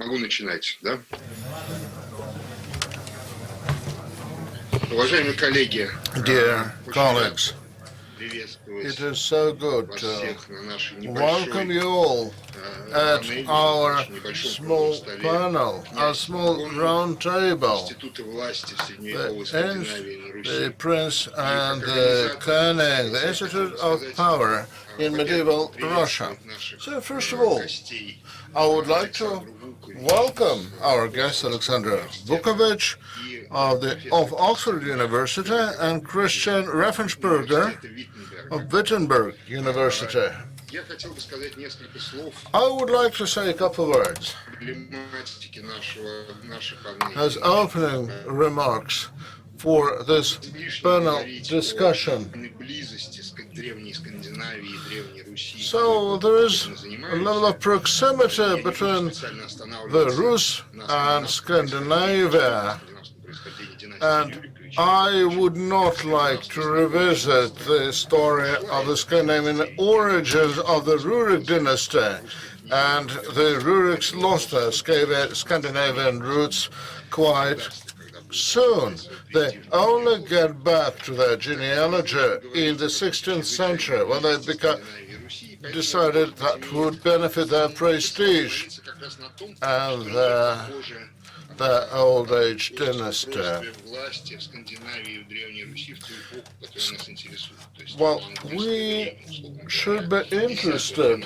Могу начинать, да? Уважаемые коллеги, Dear colleagues, it is so good to welcome you all at our small panel, our small round table, the Prince and the Konung, the Institute of Power in medieval Russia. So first of all, I would like to welcome our guest Alexandra Vukovich of Oxford University and Christian Raffensperger of Wittenberg University. I would like to say a couple of words as opening remarks for this panel discussion. So there is a level of proximity between the Rus and Scandinavia, and I would not like to revisit the story of the Scandinavian origins of the Rurik dynasty, and the Ruriks lost their Scandinavian roots quite soon. They only get back to their genealogy in the 16th century when they decided that would benefit their prestige and the old age dynasty. Well, we should be interested.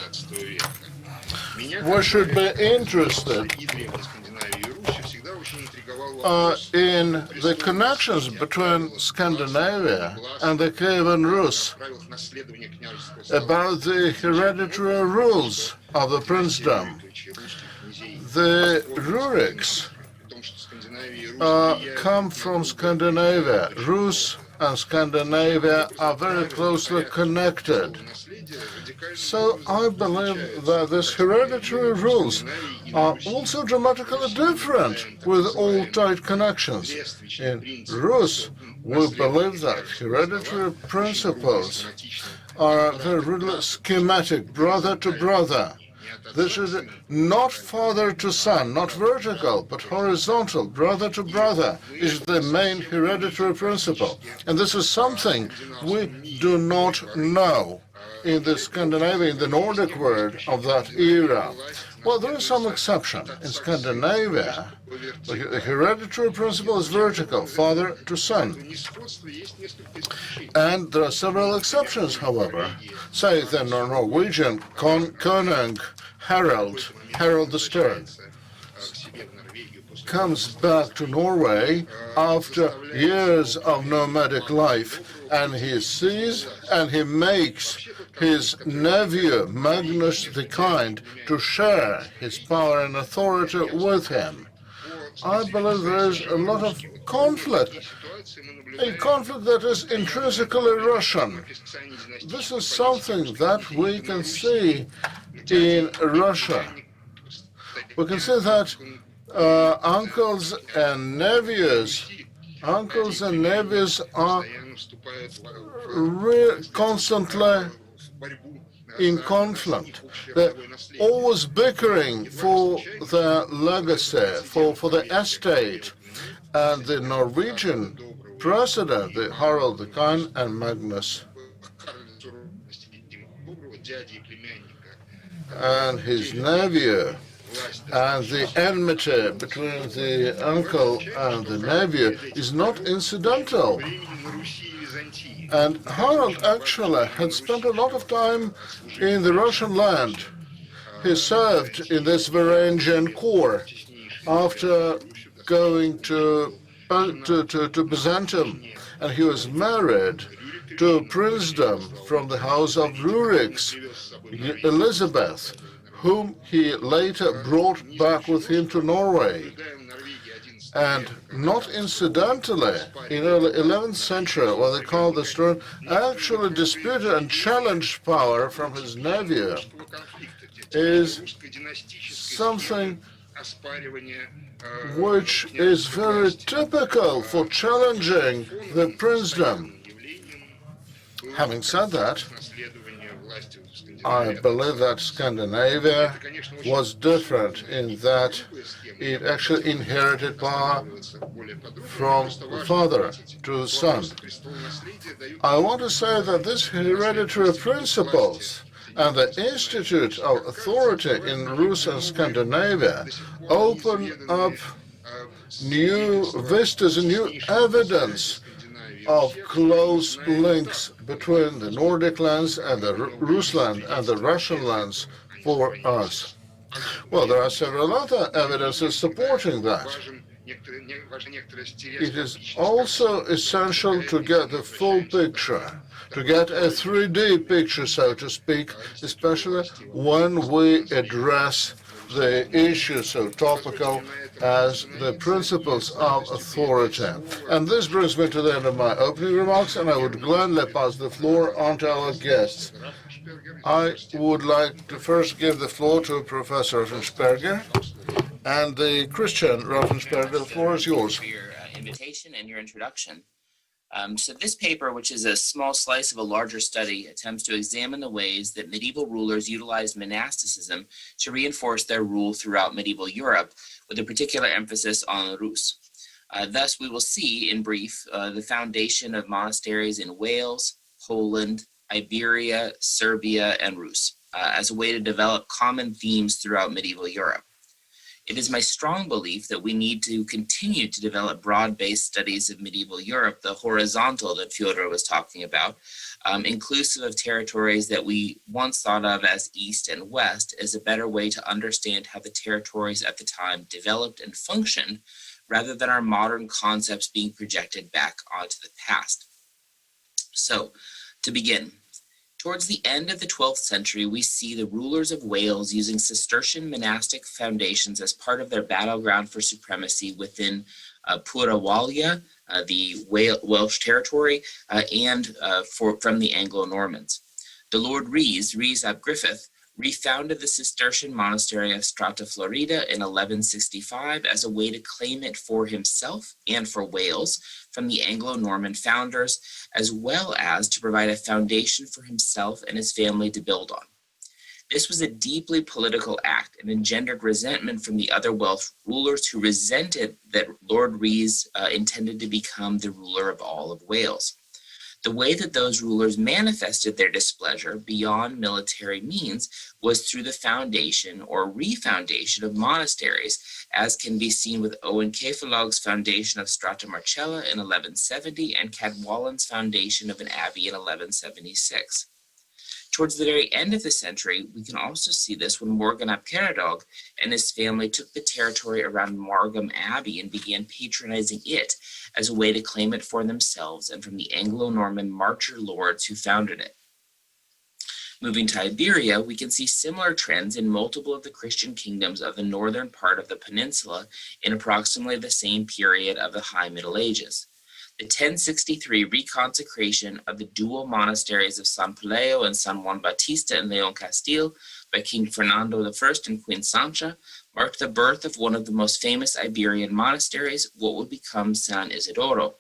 In the connections between Scandinavia and the Kievan Rus, about the hereditary rules of the princedom. The Ruriks come from Scandinavia. Rus and Scandinavia are very closely connected. So I believe that these hereditary rules are also dramatically different with all tight connections. In Rus, we believe that hereditary principles are very really schematic, brother to brother. This is not father to son, not vertical, but horizontal, brother to brother, is the main hereditary principle. And this is something we do not know in the Scandinavian, the Nordic world of that era. Well, there is some exception. In Scandinavia, the hereditary principle is vertical, father to son. And there are several exceptions, however. Say the Norwegian Konung Harald the Stern, comes back to Norway after years of nomadic life, and he sees and he makes his nephew Magnus the Kind to share his power and authority with him. I believe there is a lot of conflict, a conflict that is intrinsically Russian. This is something that we can see in Russia. We can see that uncles and nephews are constantly in conflict. They're always bickering for their legacy, for the estate. And the Norwegian president, the Harald the Kind and Magnus, and his nephew, and the enmity between the uncle and the nephew is not incidental. And Harald actually had spent a lot of time in the Russian land. He served in this Varangian Corps after going to Byzantine, and he was married to a princedom from the house of Ruriks, Elizabeth, whom he later brought back with him to Norway. And not incidentally, in early 11th century, what they called the Stern, actually disputed and challenged power from his nephew, is something which is very typical for challenging the princedom. Having said that, I believe that Scandinavia was different in that it actually inherited power from the father to the son. I want to say that these hereditary principles and the institute of authority in Rus and Scandinavia open up new vistas and new evidence of close links between the Nordic lands and the Rus land and the Russian lands for us. Well, there are several other evidences supporting that. It is also essential to get the full picture, to get a 3D picture, so to speak, especially when we address the issue so topical as the principles of authority. And this brings me to the end of my opening remarks, and I would gladly pass the floor on to our guests. I would like to first give the floor to Professor Raffensperger, and the Christian Raffensperger. The floor is yours. For your invitation and your introduction. So this paper, which is a small slice of a larger study, attempts to examine the ways that medieval rulers utilized monasticism to reinforce their rule throughout medieval Europe, with a particular emphasis on the Rus. Thus, we will see, in brief, the foundation of monasteries in Wales, Poland, Iberia, Serbia, and Rus, as a way to develop common themes throughout medieval Europe. It is my strong belief that we need to continue to develop broad-based studies of medieval Europe, the horizontal that Fyodor was talking about, inclusive of territories that we once thought of as East and West, as a better way to understand how the territories at the time developed and functioned, rather than our modern concepts being projected back onto the past. So, to begin, towards the end of the 12th century, we see the rulers of Wales using Cistercian monastic foundations as part of their battleground for supremacy within Pura-Walia, the Welsh territory, and from the Anglo-Normans. The Lord Rhys ap Griffith, refounded the Cistercian monastery of Strata Florida in 1165 as a way to claim it for himself and for Wales from the Anglo-Norman founders, as well as to provide a foundation for himself and his family to build on. This was a deeply political act and engendered resentment from the other Welsh rulers who resented that Lord Rhys intended to become the ruler of all of Wales. The way that those rulers manifested their displeasure beyond military means was through the foundation or refoundation of monasteries, as can be seen with Owen Cefelog's foundation of Strata Marcella in 1170 and Cadwallan's foundation of an abbey in 1176. Towards the very end of the century, we can also see this when Morgan ap Ceradog and his family took the territory around Margam Abbey and began patronizing it as a way to claim it for themselves and from the Anglo-Norman marcher lords who founded it. Moving to Iberia, we can see similar trends in multiple of the Christian kingdoms of the northern part of the peninsula in approximately the same period of the High Middle Ages. The 1063 reconsecration of the dual monasteries of San Pelayo and San Juan Bautista in Leon Castile by King Fernando I and Queen Sancha marked the birth of one of the most famous Iberian monasteries, what would become San Isidoro.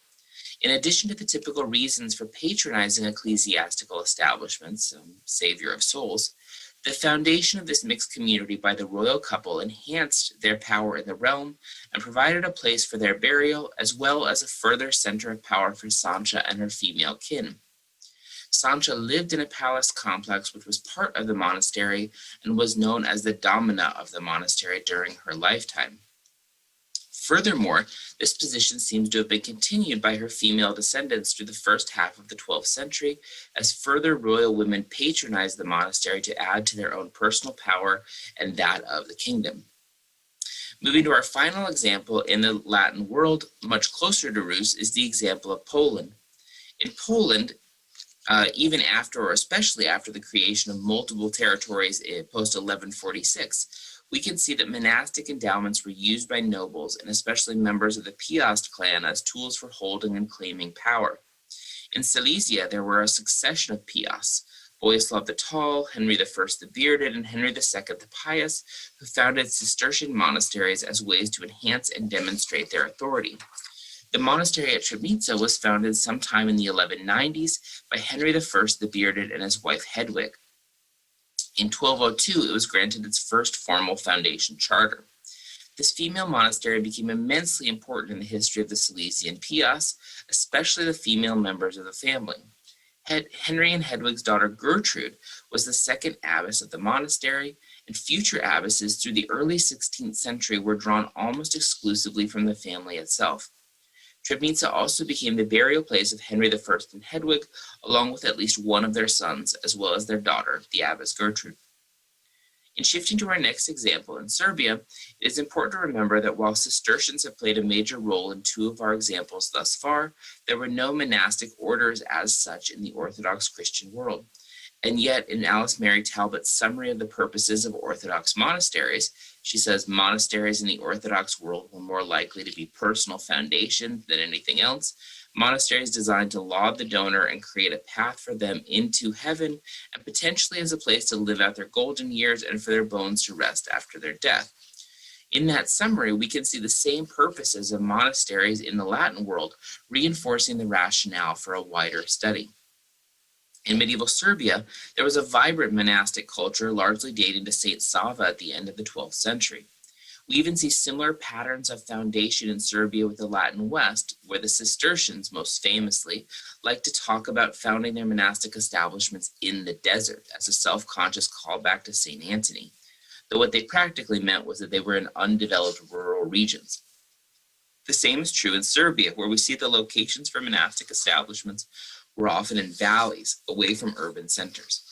In addition to the typical reasons for patronizing ecclesiastical establishments, savior of souls, the foundation of this mixed community by the royal couple enhanced their power in the realm and provided a place for their burial, as well as a further center of power for Sancha and her female kin. Sancha lived in a palace complex which was part of the monastery and was known as the domina of the monastery during her lifetime. Furthermore, this position seems to have been continued by her female descendants through the first half of the 12th century, as further royal women patronized the monastery to add to their own personal power and that of the kingdom. Moving to our final example in the Latin world, much closer to Rus, is the example of Poland. In Poland, even after or especially after the creation of multiple territories post-1146, we can see that monastic endowments were used by nobles and especially members of the Piast clan as tools for holding and claiming power. In Silesia, there were a succession of Piasts, Boleslav the Tall, Henry I the Bearded, and Henry II the Pious, who founded Cistercian monasteries as ways to enhance and demonstrate their authority. The monastery at Trebnica was founded sometime in the 1190s by Henry I the Bearded and his wife Hedwig. In 1202, it was granted its first formal foundation charter. This female monastery became immensely important in the history of the Silesian Piast, especially the female members of the family. Henry and Hedwig's daughter Gertrude was the second abbess of the monastery, and future abbesses through the early 16th century were drawn almost exclusively from the family itself. Trebnica also became the burial place of Henry I and Hedwig, along with at least one of their sons, as well as their daughter, the abbess Gertrude. In shifting to our next example in Serbia, it is important to remember that while Cistercians have played a major role in two of our examples thus far, there were no monastic orders as such in the Orthodox Christian world. And yet, in Alice Mary Talbot's summary of the purposes of Orthodox monasteries, she says monasteries in the Orthodox world were more likely to be personal foundations than anything else. Monasteries designed to laud the donor and create a path for them into heaven, and potentially as a place to live out their golden years and for their bones to rest after their death. In that summary, we can see the same purposes of monasteries in the Latin world, reinforcing the rationale for a wider study. In medieval Serbia, there was a vibrant monastic culture largely dating to Saint Sava at the end of the 12th century. We even see similar patterns of foundation in Serbia with the Latin West, where the Cistercians, most famously, like to talk about founding their monastic establishments in the desert as a self-conscious callback to St. Anthony, though what they practically meant was that they were in undeveloped rural regions. The same is true in Serbia, where we see the locations for monastic establishments were often in valleys, away from urban centers.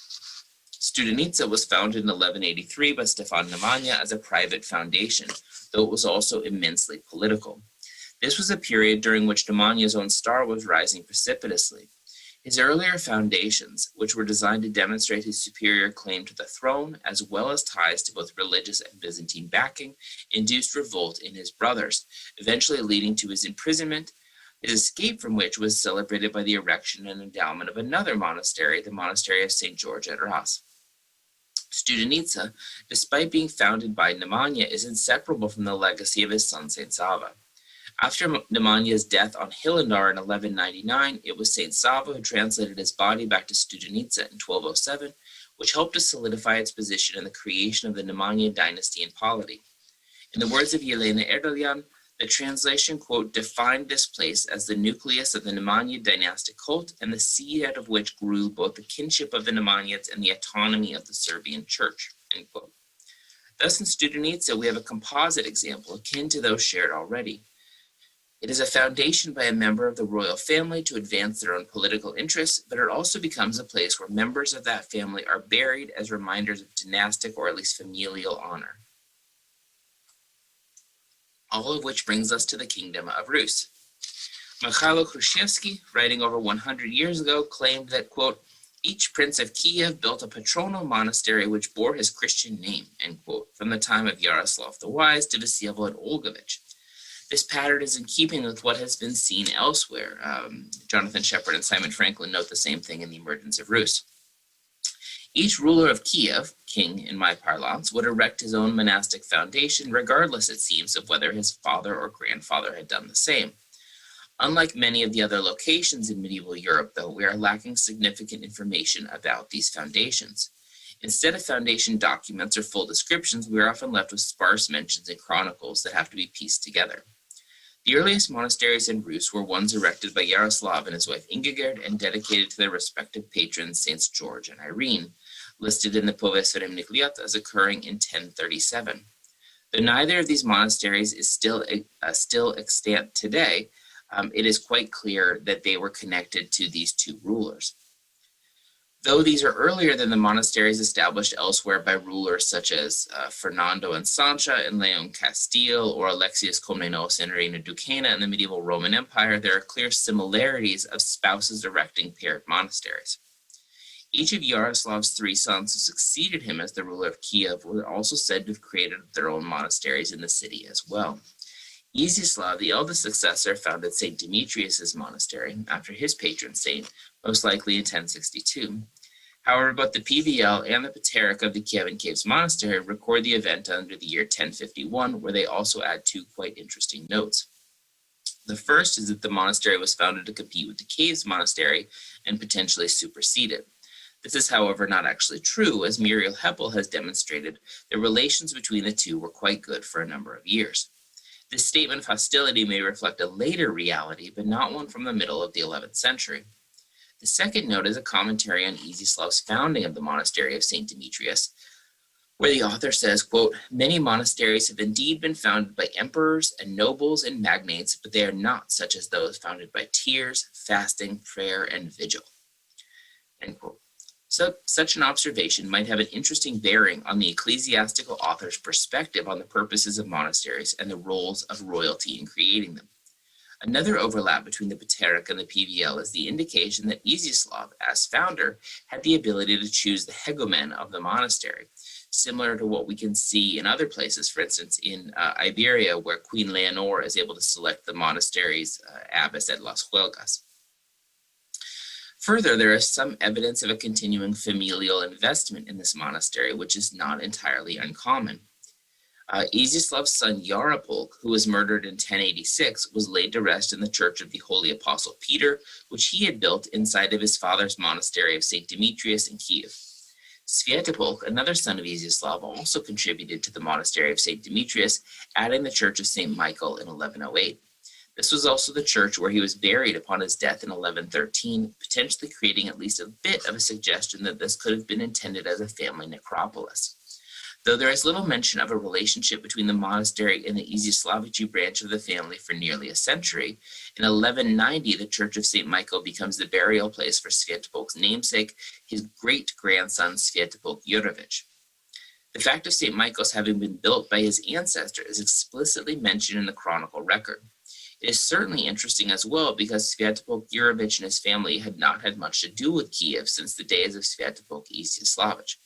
Studenica was founded in 1183 by Stefan Nemanja as a private foundation, though it was also immensely political. This was a period during which Nemanja's own star was rising precipitously. His earlier foundations, which were designed to demonstrate his superior claim to the throne, as well as ties to both religious and Byzantine backing, induced revolt in his brothers, eventually leading to his imprisonment, his escape from which was celebrated by the erection and endowment of another monastery, the monastery of St. George at Ras. Studenica, despite being founded by Nemanja, is inseparable from the legacy of his son St. Sava. After Nemanja's death on Hilindar in 1199, it was St. Sava who translated his body back to Studenica in 1207, which helped to solidify its position in the creation of the Nemanja dynasty and polity. In the words of Jelena Erdogyan, the translation, quote, defined this place as the nucleus of the Nemanja dynastic cult and the seed out of which grew both the kinship of the Nemanjids and the autonomy of the Serbian church, end quote. Thus, in Studenica, we have a composite example akin to those shared already. It is a foundation by a member of the royal family to advance their own political interests, but it also becomes a place where members of that family are buried as reminders of dynastic or at least familial honor. All of which brings us to the kingdom of Rus. Mikhailo Khrushchevsky, writing over 100 years ago, claimed that, quote, each prince of Kiev built a patronal monastery which bore his Christian name, end quote, from the time of Yaroslav the Wise to Vsevolod Olgovich. This pattern is in keeping with what has been seen elsewhere. Jonathan Shepard and Simon Franklin note the same thing in The Emergence of Rus. Each ruler of Kiev, king in my parlance, would erect his own monastic foundation, regardless, it seems, of whether his father or grandfather had done the same. Unlike many of the other locations in medieval Europe, though, we are lacking significant information about these foundations. Instead of foundation documents or full descriptions, we are often left with sparse mentions in chronicles that have to be pieced together. The earliest monasteries in Rus were ones erected by Yaroslav and his wife Ingigerd and dedicated to their respective patrons, Saints George and Irene, listed in the Poves Veremnikliat as occurring in 1037. Though neither of these monasteries is still extant today, it is quite clear that they were connected to these two rulers. Though these are earlier than the monasteries established elsewhere by rulers such as Fernando and Sancha in Leon Castile or Alexius Komnenos and Reina Duquesna in the medieval Roman Empire, there are clear similarities of spouses erecting paired monasteries. Each of Yaroslav's three sons who succeeded him as the ruler of Kiev were also said to have created their own monasteries in the city as well. Izislav, the eldest successor, founded St. Demetrius' monastery after his patron saint, most likely in 1062. However, both the PVL and the Patriarch of the Kievan Caves Monastery record the event under the year 1051, where they also add two quite interesting notes. The first is that the monastery was founded to compete with the Caves Monastery and potentially supersede it. This is, however, not actually true, as Muriel Heppel has demonstrated the relations between the two were quite good for a number of years. This statement of hostility may reflect a later reality, but not one from the middle of the 11th century. The second note is a commentary on Iziaslav's founding of the monastery of St. Demetrius, where the author says, quote, "Many monasteries have indeed been founded by emperors and nobles and magnates, but they are not such as those founded by tears, fasting, prayer, and vigil." End quote. So, such an observation might have an interesting bearing on the ecclesiastical author's perspective on the purposes of monasteries and the roles of royalty in creating them. Another overlap between the Patriarch and the PVL is the indication that Iziaslav, as founder, had the ability to choose the hegumen of the monastery, similar to what we can see in other places, for instance, in Iberia, where Queen Leonor is able to select the monastery's abbess at Las Huelgas. Further, there is some evidence of a continuing familial investment in this monastery, which is not entirely uncommon. Iziaslav's son Yarapolk, who was murdered in 1086, was laid to rest in the Church of the Holy Apostle Peter, which he had built inside of his father's monastery of St. Demetrius in Kiev. Sviatopolk, another son of Iziaslav, also contributed to the monastery of St. Demetrius, adding the Church of St. Michael in 1108. This was also the church where he was buried upon his death in 1113, potentially creating at least a bit of a suggestion that this could have been intended as a family necropolis. Though there is little mention of a relationship between the monastery and the Iziaslavici branch of the family for nearly a century, in 1190 the Church of St. Michael becomes the burial place for Sviatopolk's namesake, his great-grandson Sviatopolk Yurovich. The fact of St. Michael's having been built by his ancestor is explicitly mentioned in the chronicle record. It is certainly interesting as well because Sviatopolk Yurovich and his family had not had much to do with Kiev since the days of Sviatopolk Iziaslavich.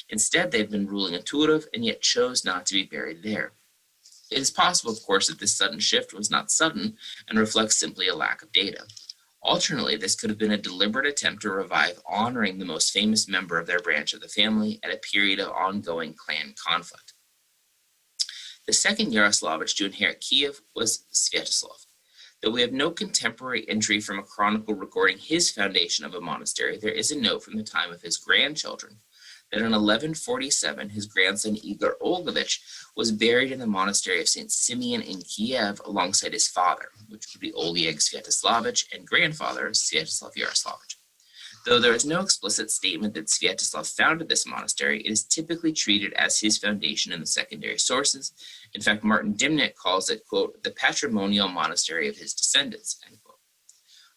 Instead, they had been ruling in Turov and yet chose not to be buried there. It is possible, of course, that this sudden shift was not sudden and reflects simply a lack of data. Alternately, this could have been a deliberate attempt to revive honoring the most famous member of their branch of the family at a period of ongoing clan conflict. The second Yaroslavich to inherit Kiev was Sviatoslav. Though we have no contemporary entry from a chronicle recording his foundation of a monastery, there is a note from the time of his grandchildren that in 1147 his grandson Igor Olgovich was buried in the monastery of St. Simeon in Kiev alongside his father, which would be Oleg Sviatoslavich, and grandfather Sviatoslav Yaroslavich. Though there is no explicit statement that Sviatoslav founded this monastery, it is typically treated as his foundation in the secondary sources. In fact, Martin Dimnik calls it, quote, the patrimonial monastery of his descendants, end quote.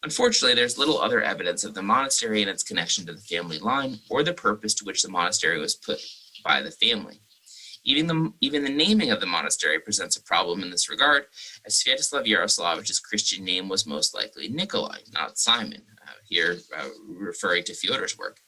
Unfortunately, there's little other evidence of the monastery and its connection to the family line or the purpose to which the monastery was put by the family. Even the naming of the monastery presents a problem in this regard, as Sviatoslav Yaroslavich's Christian name was most likely Nikolai, not Simon, here referring to Fyodor's work.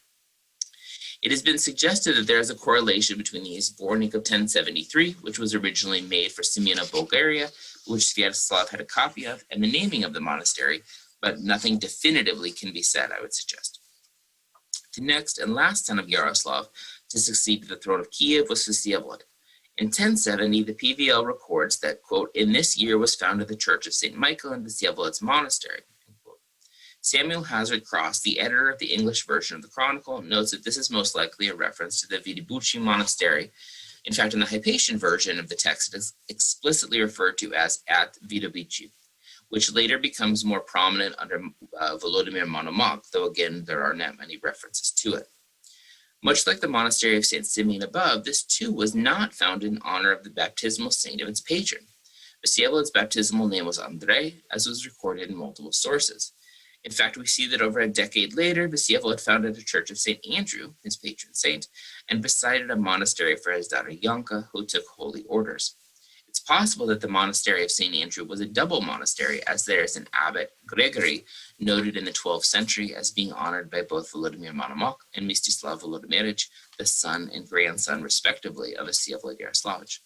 It has been suggested that there is a correlation between the Zbornik of 1073, which was originally made for Simeon of Bulgaria, which Sviatoslav had a copy of, and the naming of the monastery, but nothing definitively can be said, I would suggest. The next and last son of Yaroslav to succeed to the throne of Kiev was Vsevolod. In 1070, the PVL records that, quote, in this year was founded the Church of St. Michael in Vsevolod's monastery, end quote. Samuel Hazard Cross, the editor of the English version of the Chronicle, notes that this is most likely a reference to the Vidibuchi monastery. In fact, in the Hypatian version of the text, it is explicitly referred to as at Vidibuchi, which later becomes more prominent under Volodymyr Monomach, though again, there are not many references to it. Much like the monastery of St. Simeon above, this too was not founded in honor of the baptismal saint of its patron. Vsevolod's baptismal name was Andrei, as was recorded in multiple sources. In fact, we see that over a decade later, Vsevolod founded a church of St. Andrew, his patron saint, and decided a monastery for his daughter Yanka, who took holy orders. It's possible that the monastery of St. Andrew was a double monastery, as there is an abbot, Gregory, noted in the 12th century as being honored by both Volodymyr Monomach and Mstislav Volodymyrich, the son and grandson, respectively, of Vsevolod Yaroslavich.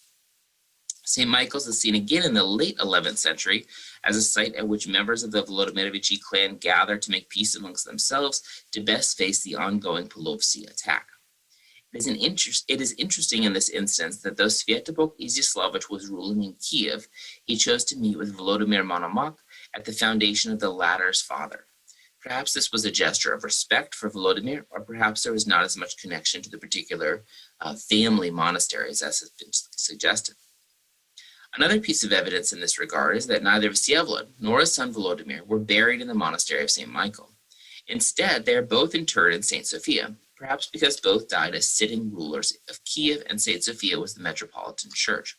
St. Michael's is seen again in the late 11th century as a site at which members of the Volodymyrovichi clan gather to make peace amongst themselves to best face the ongoing Polovtsi attack. It is interesting in this instance that though Sviatopolk Iziaslavich was ruling in Kiev, he chose to meet with Volodymyr Monomach at the foundation of the latter's father. Perhaps this was a gesture of respect for Volodymyr, or perhaps there was not as much connection to the particular family monasteries as has been suggested. Another piece of evidence in this regard is that neither Vsevolod nor his son Volodymyr were buried in the monastery of St. Michael. Instead, they are both interred in St. Sophia, perhaps because both died as sitting rulers of Kiev and St. Sophia was the metropolitan church.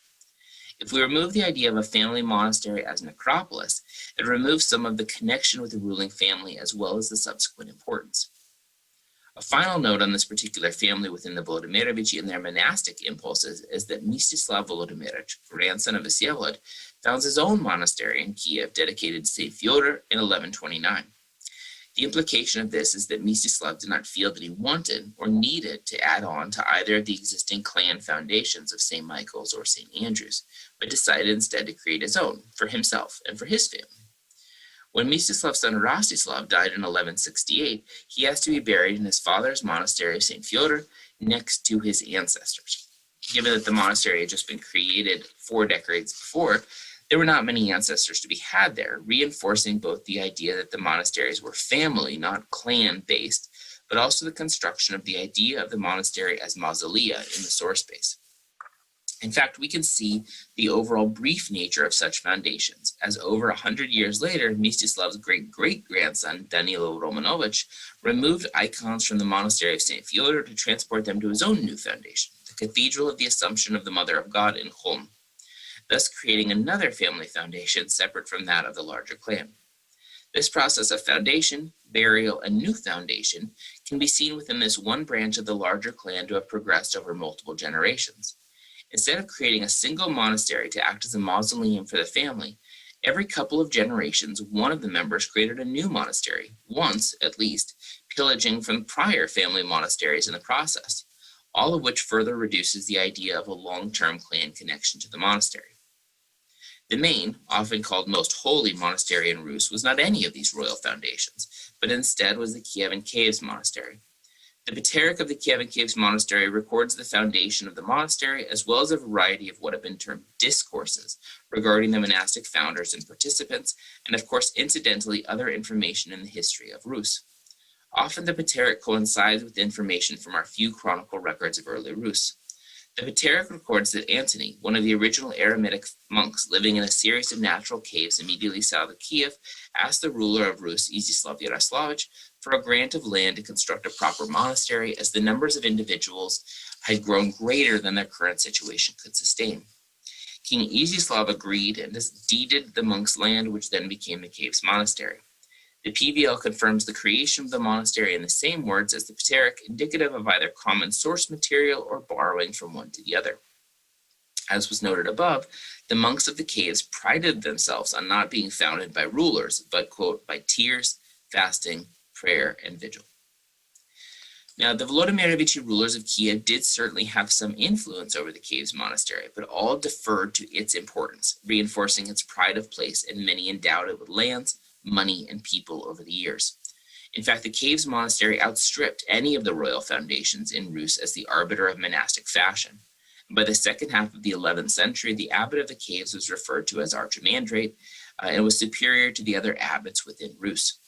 If we remove the idea of a family monastery as necropolis, it removes some of the connection with the ruling family as well as the subsequent importance. A final note on this particular family within the Volodymyrovich and their monastic impulses is that Mstislav Volodymyrovich, grandson of Vsevolod, founds his own monastery in Kiev dedicated to St. Fyodor in 1129. The implication of this is that Mstislav did not feel that he wanted or needed to add on to either of the existing clan foundations of St. Michael's or St. Andrew's, but decided instead to create his own for himself and for his family. When Mstislav's son Rostislav died in 1168, he asked to be buried in his father's monastery of St. Fyodor next to his ancestors. Given that the monastery had just been created 4 decades before, there were not many ancestors to be had there, reinforcing both the idea that the monasteries were family, not clan-based, but also the construction of the idea of the monastery as mausolea in the source base. In fact, we can see the overall brief nature of such foundations, as over 100 years later, Mstislav's great-great-grandson, Danilo Romanovich, removed icons from the monastery of St. Fyodor to transport them to his own new foundation, the Cathedral of the Assumption of the Mother of God in Cholm, thus creating another family foundation separate from that of the larger clan. This process of foundation, burial, and new foundation can be seen within this one branch of the larger clan to have progressed over multiple generations. Instead of creating a single monastery to act as a mausoleum for the family, every couple of generations, one of the members created a new monastery, once at least, pillaging from prior family monasteries in the process, all of which further reduces the idea of a long-term clan connection to the monastery. The main, often called most holy monastery in Rus was not any of these royal foundations, but instead was the Kievan Caves monastery. The Patriarch of the Kievan Caves monastery records the foundation of the monastery as well as a variety of what have been termed discourses regarding the monastic founders and participants, and of course incidentally other information in the history of Rus. Often the Patriarch coincides with information from our few chronicle records of early Rus. The Patriarch records that Antony, one of the original Eremitic monks living in a series of natural caves immediately south of Kiev, asked the ruler of Rus, Izislav Yaroslavich, for a grant of land to construct a proper monastery as the numbers of individuals had grown greater than their current situation could sustain. King Izislav agreed and deeded the monks' land, which then became the Caves Monastery. The PVL confirms the creation of the monastery in the same words as the Patriarch, indicative of either common source material or borrowing from one to the other. As was noted above, the monks of the caves prided themselves on not being founded by rulers, but, quote, by tears, fasting, prayer, and vigil. Now, the Volodymyrovichi rulers of Kiev did certainly have some influence over the Caves Monastery, but all deferred to its importance, reinforcing its pride of place, and many endowed it with lands, money, and people over the years. In fact, the Caves Monastery outstripped any of the royal foundations in Rus as the arbiter of monastic fashion. And by the second half of the 11th century, the abbot of the caves was referred to as archimandrite and was superior to the other abbots within Rus.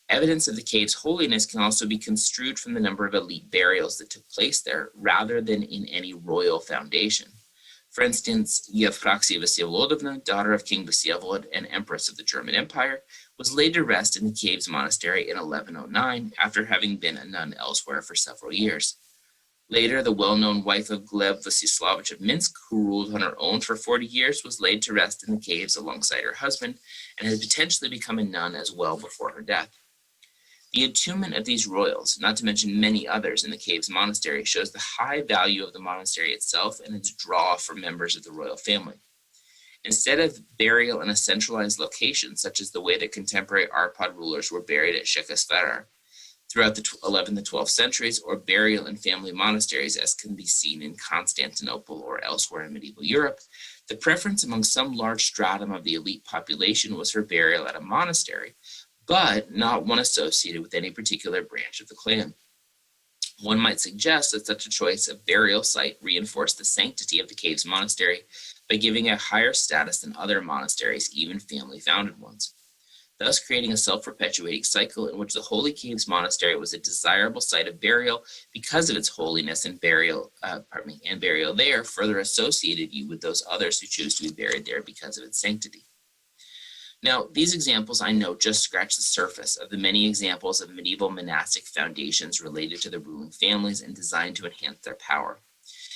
Evidence of the cave's holiness can also be construed from the number of elite burials that took place there, rather than in any royal foundation. For instance, Yevpraxia Vsevolodovna, daughter of King Vsevolod and Empress of the German Empire, was laid to rest in the Caves Monastery in 1109 after having been a nun elsewhere for several years. Later, the well-known wife of Gleb Vasislavich of Minsk, who ruled on her own for 40 years, was laid to rest in the caves alongside her husband and had potentially become a nun as well before her death. The entombment of these royals, not to mention many others in the Caves Monastery, shows the high value of the monastery itself and its draw for members of the royal family. Instead of burial in a centralized location, such as the way that contemporary Arpad rulers were buried at Shekespeare throughout the 11th and 12th centuries, or burial in family monasteries as can be seen in Constantinople or elsewhere in medieval Europe, the preference among some large stratum of the elite population was for burial at a monastery, but not one associated with any particular branch of the clan. One might suggest that such a choice of burial site reinforced the sanctity of the Caves Monastery by giving a higher status than other monasteries, even family-founded ones. thus creating a self-perpetuating cycle in which the Holy King's Monastery was a desirable site of burial because of its holiness, and burial there further associated you with those others who choose to be buried there because of its sanctity. Now, these examples, I know, just scratch the surface of the many examples of medieval monastic foundations related to the ruling families and designed to enhance their power.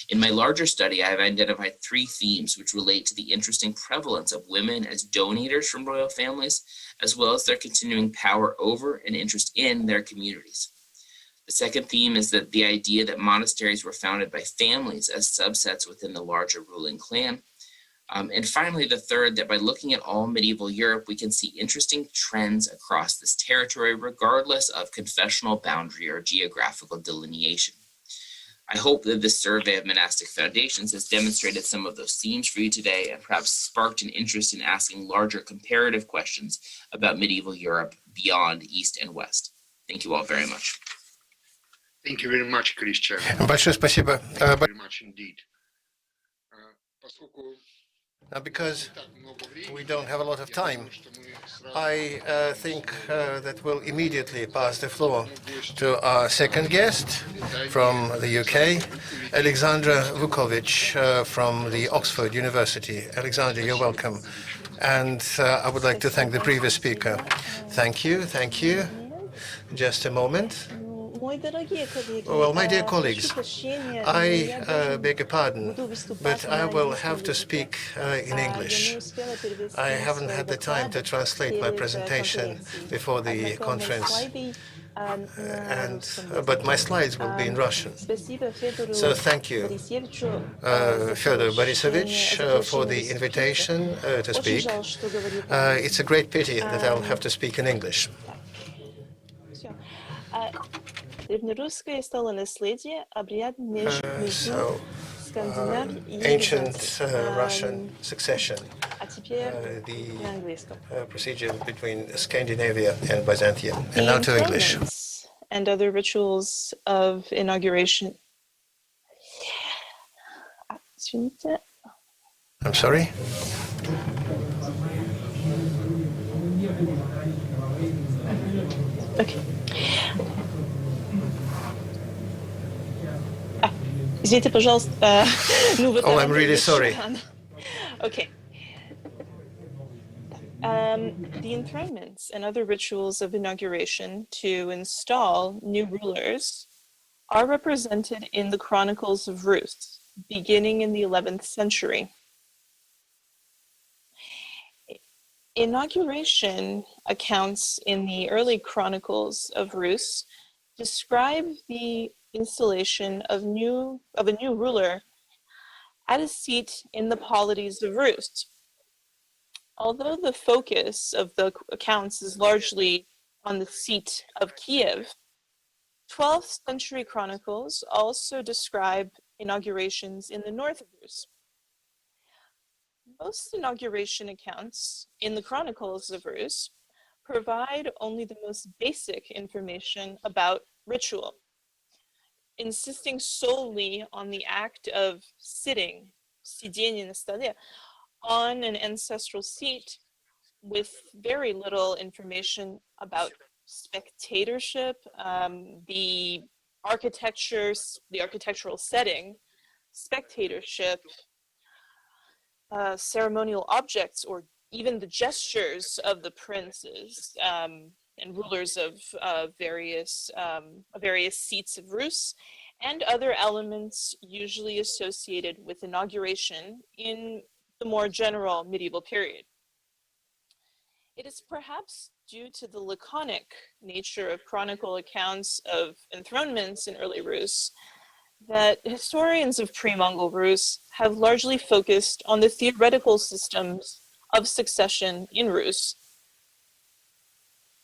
In my larger study, I have identified 3 themes which relate to the interesting prevalence of women as donators from royal families, as well as their continuing power over and interest in their communities. The second theme is that the idea that monasteries were founded by families as subsets within the larger ruling clan. And finally, the third, that by looking at all medieval Europe, we can see interesting trends across this territory, regardless of confessional boundary or geographical delineation. I hope that this survey of monastic foundations has demonstrated some of those themes for you today and perhaps sparked an interest in asking larger comparative questions about medieval Europe beyond East and West. Thank you all very much. Thank you very much, Christian. Большое спасибо. Very much indeed. Because we don't have a lot of time, I think that we'll immediately pass the floor to our second guest from the UK, Alexandra Vukovich from the Oxford University. Alexandra, you're welcome. And I would like to thank the previous speaker. Thank you, thank you. Just a moment. Well, my dear colleagues, I beg your pardon, but I will have to speak in English. I haven't had the time to translate my presentation before the conference, but my slides will be in Russian. So thank you, Fyodor Borisovich, for the invitation to speak. It's a great pity that I'll have to speak in English. So, ancient Russian succession, the procedure between Scandinavia and Byzantine. And now to English. And other rituals of inauguration. I'm sorry? Okay. Извините, пожалуйста. Oh, I'm really sorry. Okay. The enthronements and other rituals of inauguration to install new rulers are represented in the Chronicles of Rus, beginning in the 11th century. Inauguration accounts in the early Chronicles of Rus describe the installation of a new ruler at a seat in the polities of Rus. Although the focus of the accounts is largely on the seat of Kiev, 12th century chronicles also describe inaugurations in the north of Rus. Most inauguration accounts in the Chronicles of Rus provide only the most basic information about ritual, insisting solely on the act of sitting, сидение на столе, on an ancestral seat with very little information about spectatorship, the architectural setting, spectatorship, ceremonial objects, or even the gestures of the princes and rulers of various seats of Rus, and other elements usually associated with inauguration in the more general medieval period. It is perhaps due to the laconic nature of chronicle accounts of enthronements in early Rus that historians of pre-Mongol Rus have largely focused on the theoretical systems of succession in Rus.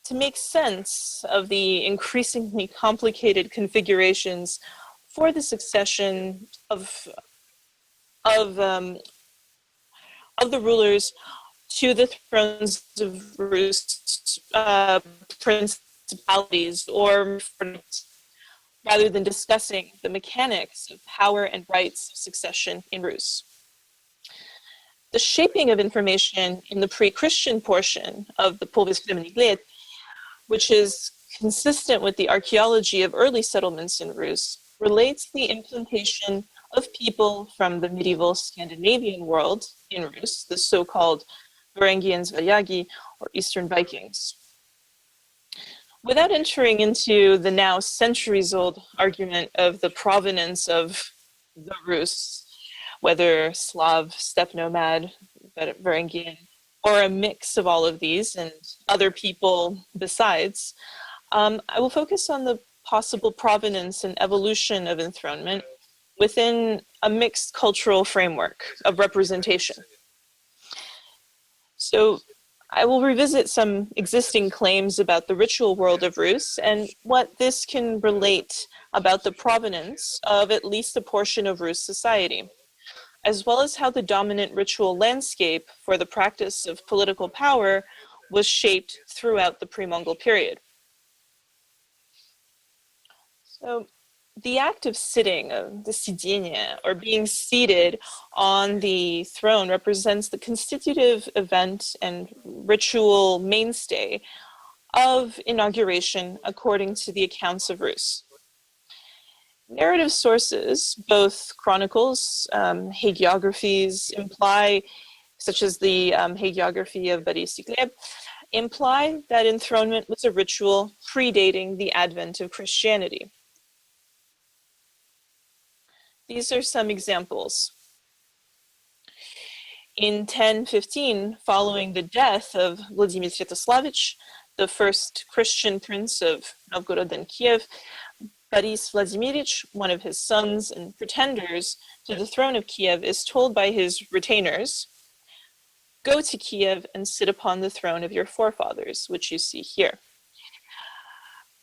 To make sense of the increasingly complicated configurations for the succession of the rulers to the thrones of Rus, principalities, or rather than discussing the mechanics of power and rights of succession in Rus. The shaping of information in the pre-Christian portion of the Povis Fleminiglet, which is consistent with the archaeology of early settlements in Rus, relates the implantation of people from the medieval Scandinavian world in Rus, the so-called Varangians Vayagi, or Eastern Vikings. Without entering into the now centuries-old argument of the provenance of the Rus, whether Slav, steppe nomad, Varangian, or a mix of all of these and other people besides, I will focus on the possible provenance and evolution of enthronement within a mixed cultural framework of representation. So I will revisit some existing claims about the ritual world of Rus and what this can relate about the provenance of at least a portion of Rus society, as well as how the dominant ritual landscape for the practice of political power was shaped throughout the pre-Mongol period. So the act of sitting, the sidienie, or being seated on the throne, represents the constitutive event and ritual mainstay of inauguration according to the accounts of Rus. Narrative sources, both chronicles, hagiographies, imply, such as the hagiography of Boris Gleb, imply that enthronement was a ritual predating the advent of Christianity. These are some examples. In 1015, following the death of Vladimir Sviatoslavich, the first Christian prince of Novgorod and Kiev, Boris Vladimirovich, one of his sons and pretenders to the throne of Kiev, is told by his retainers, "Go to Kiev and sit upon the throne of your forefathers," which you see here.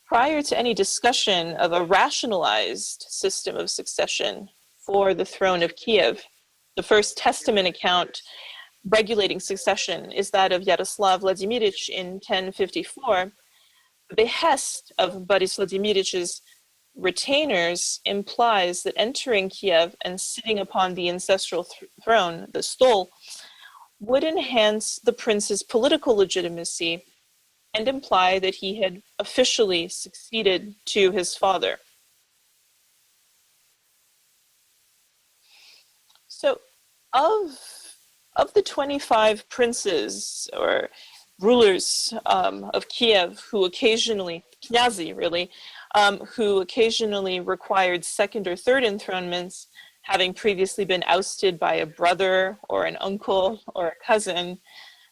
Prior to any discussion of a rationalized system of succession for the throne of Kiev, the first Testament account regulating succession is that of Yaroslav Vladimirovich in 1054. The behest of Boris Vladimirovich's retainers implies that entering Kiev and sitting upon the ancestral throne, the stol, would enhance the prince's political legitimacy and imply that he had officially succeeded to his father. So of the 25 princes or rulers of Kiev who occasionally, kнязи really, who occasionally required second or third enthronements, having previously been ousted by a brother or an uncle or a cousin,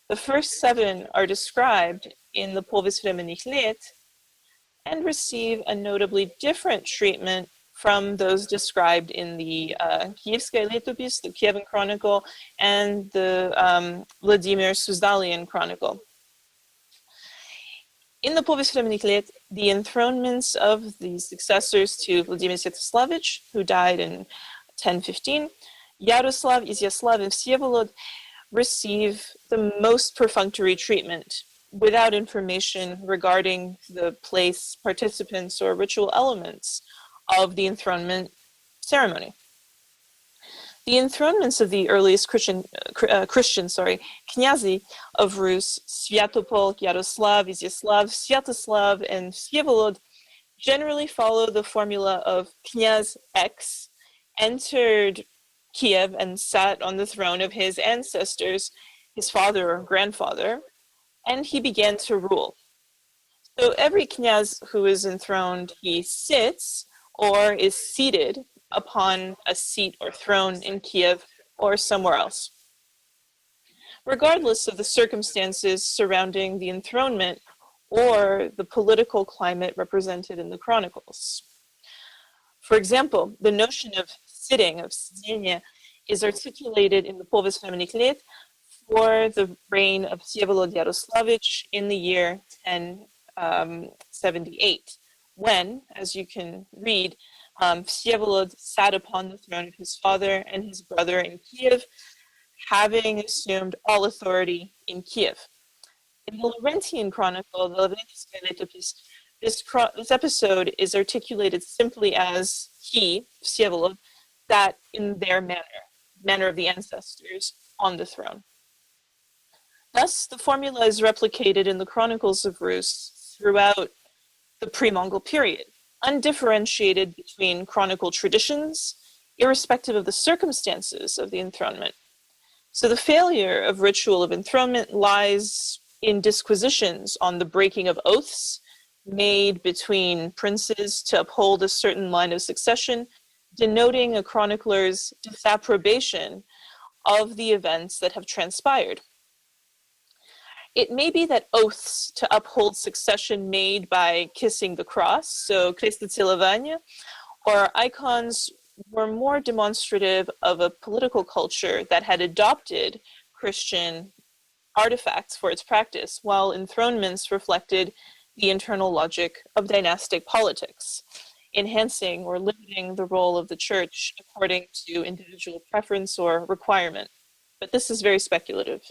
the first 7 are described in the Povis Fleminiglet and receive a notably different treatment from those described in the Kievskaya Letopis, the Kievan Chronicle, and the Vladimir Suzdalian Chronicle. In the Povis Fleminiglet, the enthronements of the successors to Vladimir Sviatoslavich, who died in 1015, Yaroslav, Izyaslav, and Vsevolod receive the most perfunctory treatment without information regarding the place, participants, or ritual elements of the enthronement ceremony. The enthronements of the earliest Christian, kнязи of Rus, Sviatopolk, Yaroslav, Izyaslav, Sviatoslav, and Vsevolod, generally follow the formula of kняz X entered Kiev and sat on the throne of his ancestors, his father or grandfather, and he began to rule. So every kняz who is enthroned, he sits or is seated upon a seat or throne in Kiev or somewhere else. Regardless of the circumstances surrounding the enthronement or the political climate represented in the chronicles. For example, the notion of sitting, of sidienie, is articulated in the Povis Fleminiglet for the reign of Vsevolod Yaroslavich in the year 1078, when, as you can read, Vsevolod sat upon the throne of his father and his brother in Kiev, having assumed all authority in Kiev. In the Laurentian Chronicle, the Laurentiskaya Letopis, this episode is articulated simply as he, Vsevolod, sat in their manner of the ancestors, on the throne. Thus, the formula is replicated in the chronicles of Rus throughout the pre-Mongol period, undifferentiated between chronicle traditions, irrespective of the circumstances of the enthronement. So the failure of ritual of enthronement lies in disquisitions on the breaking of oaths made between princes to uphold a certain line of succession, denoting a chronicler's disapprobation of the events that have transpired. It may be that oaths to uphold succession made by kissing the cross, so крестоцелование, or icons were more demonstrative of a political culture that had adopted Christian artifacts for its practice, while enthronements reflected the internal logic of dynastic politics, enhancing or limiting the role of the church according to individual preference or requirement. But this is very speculative.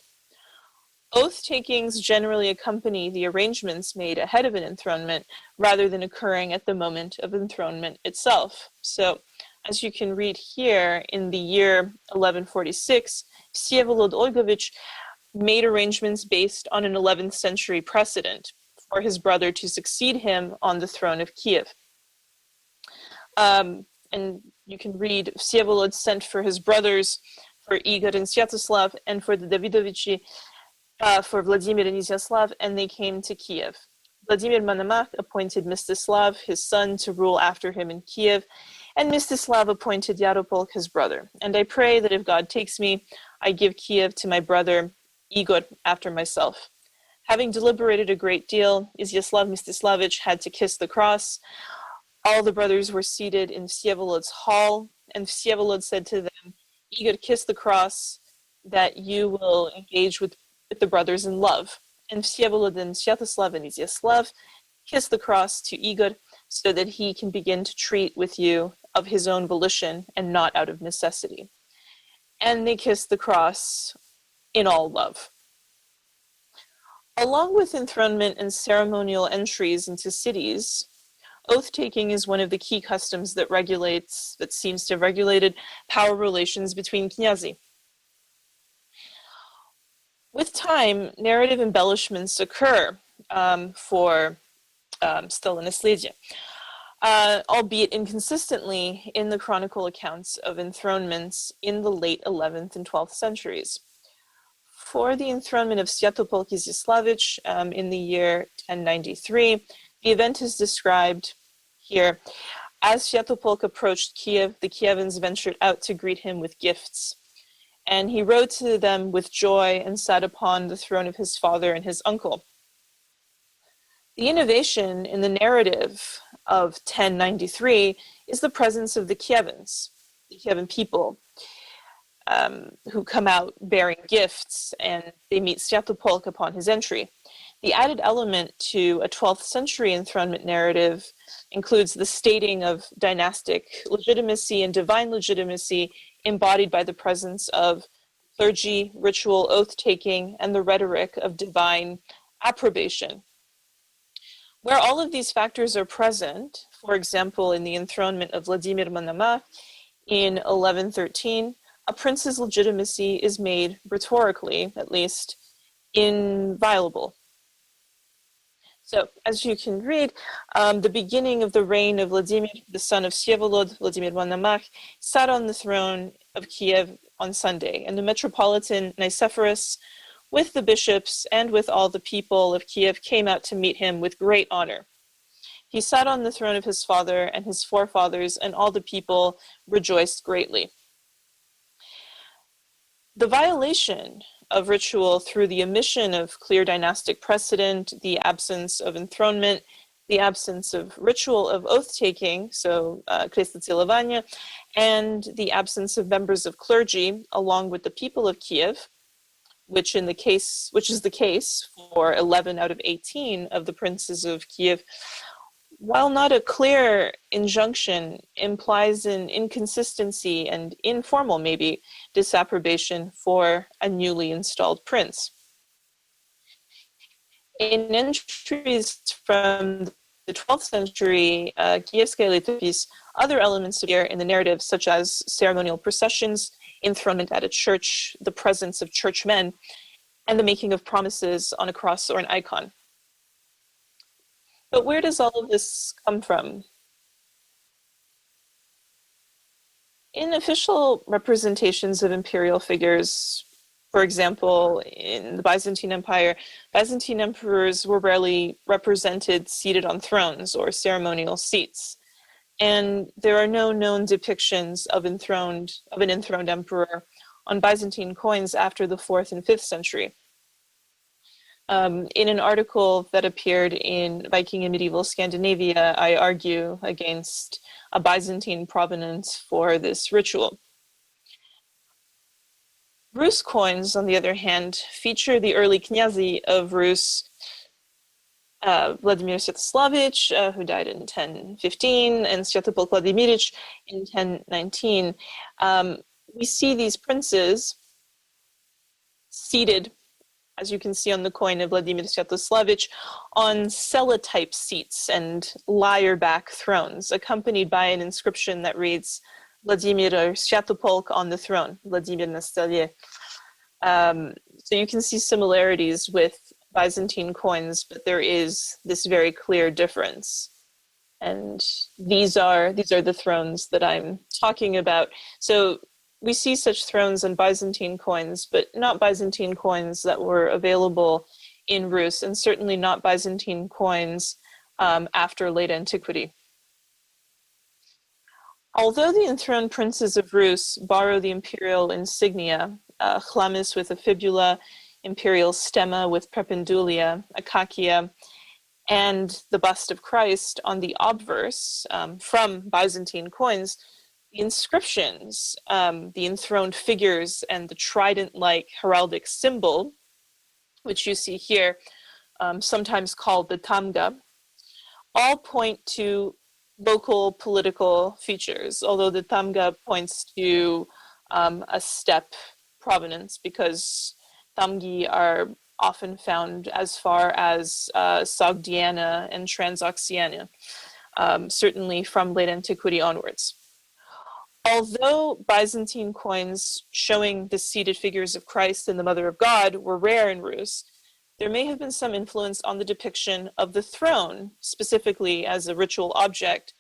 Oath-takings generally accompany the arrangements made ahead of an enthronement rather than occurring at the moment of enthronement itself. So, as you can read here, in the year 1146, Vsevolod Olgovich made arrangements based on an 11th century precedent for his brother to succeed him on the throne of Kiev. And you can read, Vsevolod sent for his brothers, for Igor and Sviatoslav, and for the Davidovichi, for Vladimir and Izyaslav, and they came to Kiev. Vladimir Monomakh appointed Mstislav, his son, to rule after him in Kiev, and Mstislav appointed Yaropolk, his brother. And I pray that if God takes me, I give Kiev to my brother Igor after myself. Having deliberated a great deal, Izyaslav Mstislavich had to kiss the cross. All the brothers were seated in Vsevolod's hall, and Vsevolod said to them, Igor, kiss the cross, that you will engage with the brothers in love. And Vsevolod and Sviatoslav and Izyaslav kissed the cross to Igor so that he can begin to treat with you of his own volition and not out of necessity. And they kissed the cross in all love. Along with enthronement and ceremonial entries into cities, oath-taking is one of the key customs that seems to have regulated power relations between kнязи. With time, narrative embellishments occur for Stolonasledye, albeit inconsistently in the chronicle accounts of enthronements in the late 11th and 12th centuries. For the enthronement of Sviatopolk Izyslavich in the year 1093, the event is described here. As Sviatopolk approached Kiev, the Kievans ventured out to greet him with gifts. And he rode to them with joy and sat upon the throne of his father and his uncle. The innovation in the narrative of 1093 is the presence of the Kievans, the Kievan people, who come out bearing gifts, and they meet Sviatopolk upon his entry. The added element to a 12th century enthronement narrative includes the stating of dynastic legitimacy and divine legitimacy embodied by the presence of clergy, ritual oath-taking, and the rhetoric of divine approbation. Where all of these factors are present, for example, in the enthronement of Vladimir Monomakh in 1113, a prince's legitimacy is made, rhetorically at least, inviolable. So, as you can read, the beginning of the reign of Vladimir, the son of Vsevolod, Vladimir Monomakh, sat on the throne of Kiev on Sunday, and the Metropolitan Nicephorus, with the bishops and with all the people of Kiev, came out to meet him with great honor. He sat on the throne of his father and his forefathers, and all the people rejoiced greatly. The violation of ritual through the omission of clear dynastic precedent, the absence of enthronement, the absence of ritual of oath-taking, so крестоцелование, and the absence of members of clergy, along with the people of Kiev, which is the case for 11 out of 18 of the princes of Kiev, while not a clear injunction, implies an inconsistency and informal, maybe, disapprobation for a newly installed prince. In entries from the 12th century, Kievskaya Letopis, other elements appear in the narrative, such as ceremonial processions, enthronement at a church, the presence of churchmen, and the making of promises on a cross or an icon. But where does all of this come from? In official representations of imperial figures, for example, in the Byzantine Empire, Byzantine emperors were rarely represented seated on thrones or ceremonial seats. And there are no known depictions of an enthroned emperor on Byzantine coins after the 4th and 5th century. In an article that appeared in Viking and Medieval Scandinavia, I argue against a Byzantine provenance for this ritual. Rus coins, on the other hand, feature the early kнязи of Rus, Vladimir Sviatoslavich, who died in 1015, and Sviatopolk Vladimirich in 1019. We see these princes seated, as you can see on the coin of Vladimir Sviatoslavich, on cella-type seats and lyre-back thrones, accompanied by an inscription that reads, Vladimir Sviatopolk on the throne, Vladimir na stole. So you can see similarities with Byzantine coins, but there is this very clear difference. And these are the thrones that I'm talking about. So we see such thrones on Byzantine coins, but not Byzantine coins that were available in Rus, and certainly not Byzantine coins after late antiquity. Although the enthroned princes of Rus borrow the imperial insignia, chlamys with a fibula, imperial stemma with prependulia, akakia, and the bust of Christ on the obverse from Byzantine coins, the inscriptions, the enthroned figures, and the trident-like heraldic symbol, which you see here, sometimes called the tamga, all point to local political features, although the tamga points to a steppe provenance, because tamgi are often found as far as Sogdiana and Transoxiana, certainly from late antiquity onwards. Although Byzantine coins showing the seated figures of Christ and the Mother of God were rare in Rus, there may have been some influence on the depiction of the throne, specifically as a ritual object,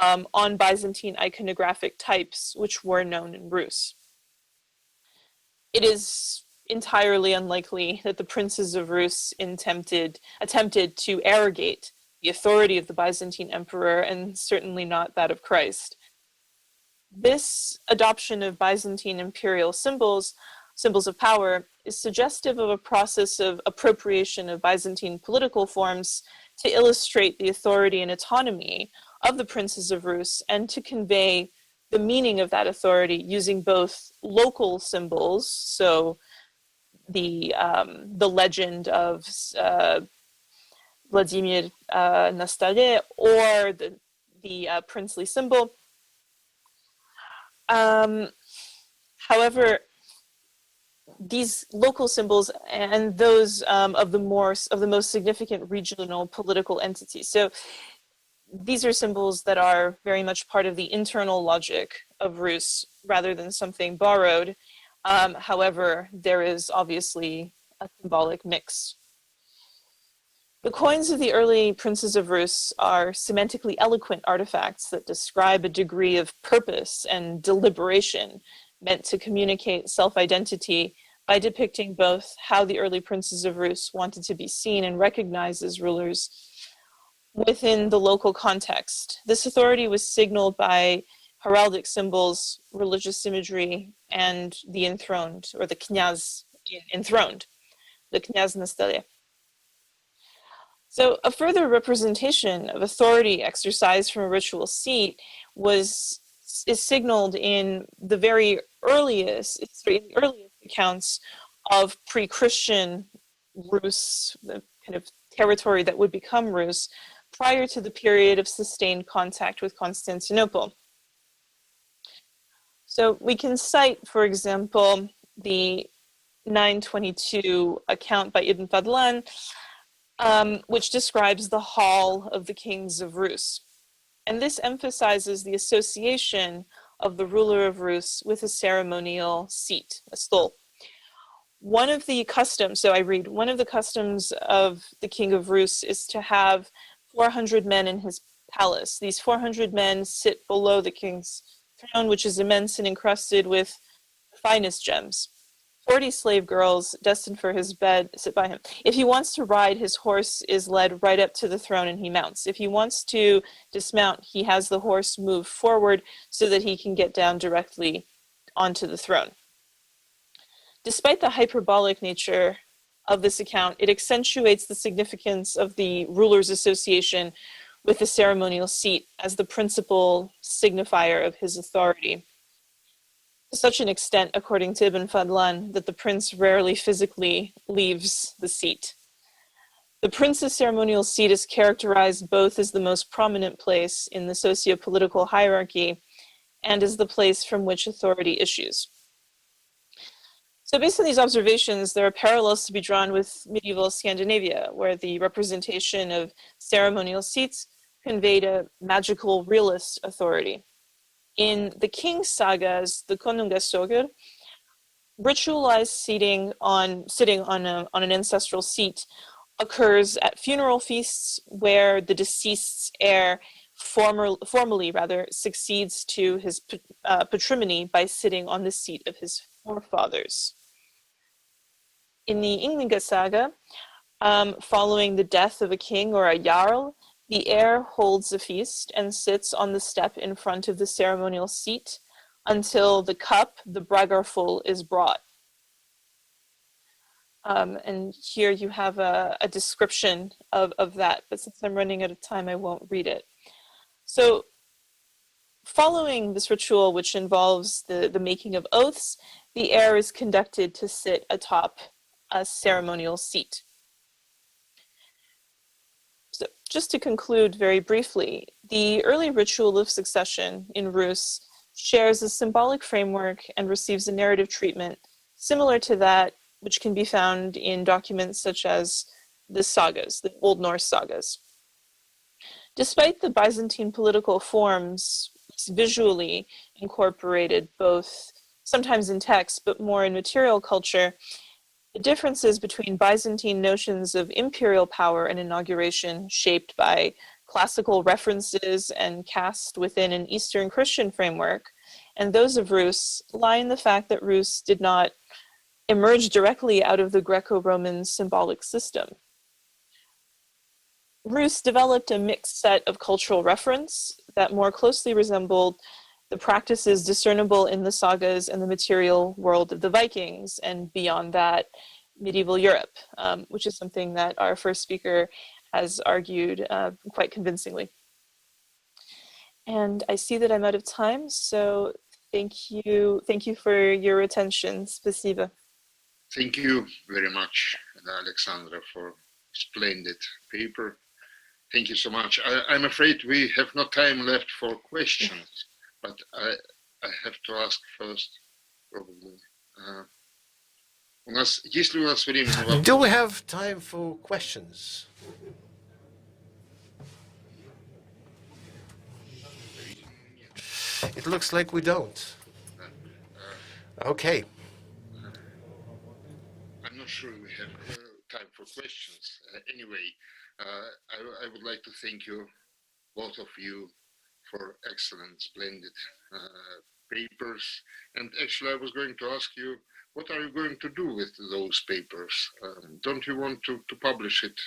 on Byzantine iconographic types, which were known in Rus. It is entirely unlikely that the princes of Rus attempted to arrogate the authority of the Byzantine emperor, and certainly not that of Christ. This adoption of Byzantine imperial symbols of power, is suggestive of a process of appropriation of Byzantine political forms to illustrate the authority and autonomy of the princes of Rus, and to convey the meaning of that authority using both local symbols, so the legend of Vladimir na stole, or the princely symbol. However, these local symbols and those of the most significant regional political entities. So these are symbols that are very much part of the internal logic of Rus rather than something borrowed. However, there is obviously a symbolic mix. The coins of the early princes of Rus are semantically eloquent artifacts that describe a degree of purpose and deliberation meant to communicate self-identity by depicting both how the early princes of Rus wanted to be seen and recognized as rulers within the local context. This authority was signaled by heraldic symbols, religious imagery, and the enthroned, or the kняz enthroned, the kняz na stole. So a further representation of authority exercised from a ritual seat is signaled in the earliest accounts of pre-Christian Rus, the kind of territory that would become Rus, prior to the period of sustained contact with Constantinople. So we can cite, for example, the 922 account by Ibn Fadlan, which describes the Hall of the Kings of Rus. And this emphasizes the association of the ruler of Rus with a ceremonial seat, a stol. One of the customs, so I read, one of the customs of the king of Rus is to have 400 men in his palace. These 400 men sit below the king's throne, which is immense and encrusted with the finest gems. 40 slave girls destined for his bed sit by him. If he wants to ride, his horse is led right up to the throne and he mounts. If he wants to dismount, he has the horse move forward so that he can get down directly onto the throne. Despite the hyperbolic nature of this account, it accentuates the significance of the ruler's association with the ceremonial seat as the principal signifier of his authority. To such an extent, according to Ibn Fadlan, that the prince rarely physically leaves the seat. The prince's ceremonial seat is characterized both as the most prominent place in the socio-political hierarchy and as the place from which authority issues. So based on these observations, there are parallels to be drawn with medieval Scandinavia, where the representation of ceremonial seats conveyed a magical realist authority. In the king's sagas, the Konungasogur, ritualized sitting on an ancestral seat occurs at funeral feasts where the deceased's heir formally succeeds to his patrimony by sitting on the seat of his forefathers. In the Ynglinga saga, following the death of a king or a jarl, the heir holds a feast and sits on the step in front of the ceremonial seat until the cup, the bragarfull, is brought. And here you have a description of that, but since I'm running out of time, I won't read it. So following this ritual, which involves the making of oaths, the heir is conducted to sit atop a ceremonial seat. So just to conclude very briefly, the early ritual of succession in Rus shares a symbolic framework and receives a narrative treatment similar to that which can be found in documents such as the sagas, the Old Norse sagas. Despite the Byzantine political forms visually incorporated both sometimes in text but more in material culture, the differences between Byzantine notions of imperial power and inauguration, shaped by classical references and cast within an Eastern Christian framework, and those of Rus, lie in the fact that Rus did not emerge directly out of the Greco-Roman symbolic system. Rus developed a mixed set of cultural reference that more closely resembled the practices discernible in the sagas and the material world of the Vikings, and beyond that, medieval Europe, which is something that our first speaker has argued quite convincingly. And I see that I'm out of time, so thank you for your attention. Spasiba. Thank you very much, Alexandra, for splendid paper. Thank you so much. I'm afraid we have no time left for questions, but I have to ask first, probably. Есть ли у нас время на вопросы? Do we have time for questions? It looks like we don't. Okay. I'm not sure we have time for questions. Anyway, I would like to thank you, both of you, for excellent, splendid papers. And actually, I was going to ask you, what are you going to do with those papers? Don't you want to publish it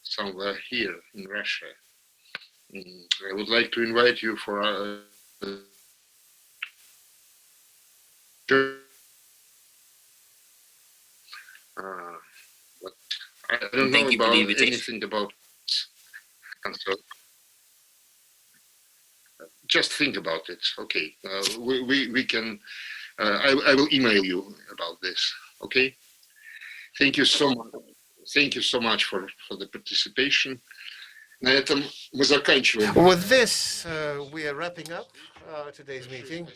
somewhere here in Russia? I would like to invite you for a but I don't know about anything about just think about it. Okay, we can. I will email you about this. Okay. Thank you so much. Thank you so much for the participation. На этом мы заканчиваем. With this, we are wrapping up today's meeting.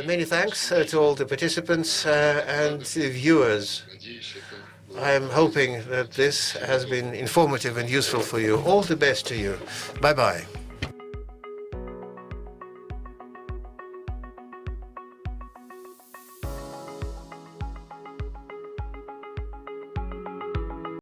Many thanks to all the participants and viewers. I am hoping that this has been informative and useful for you. All the best to you. Bye-bye.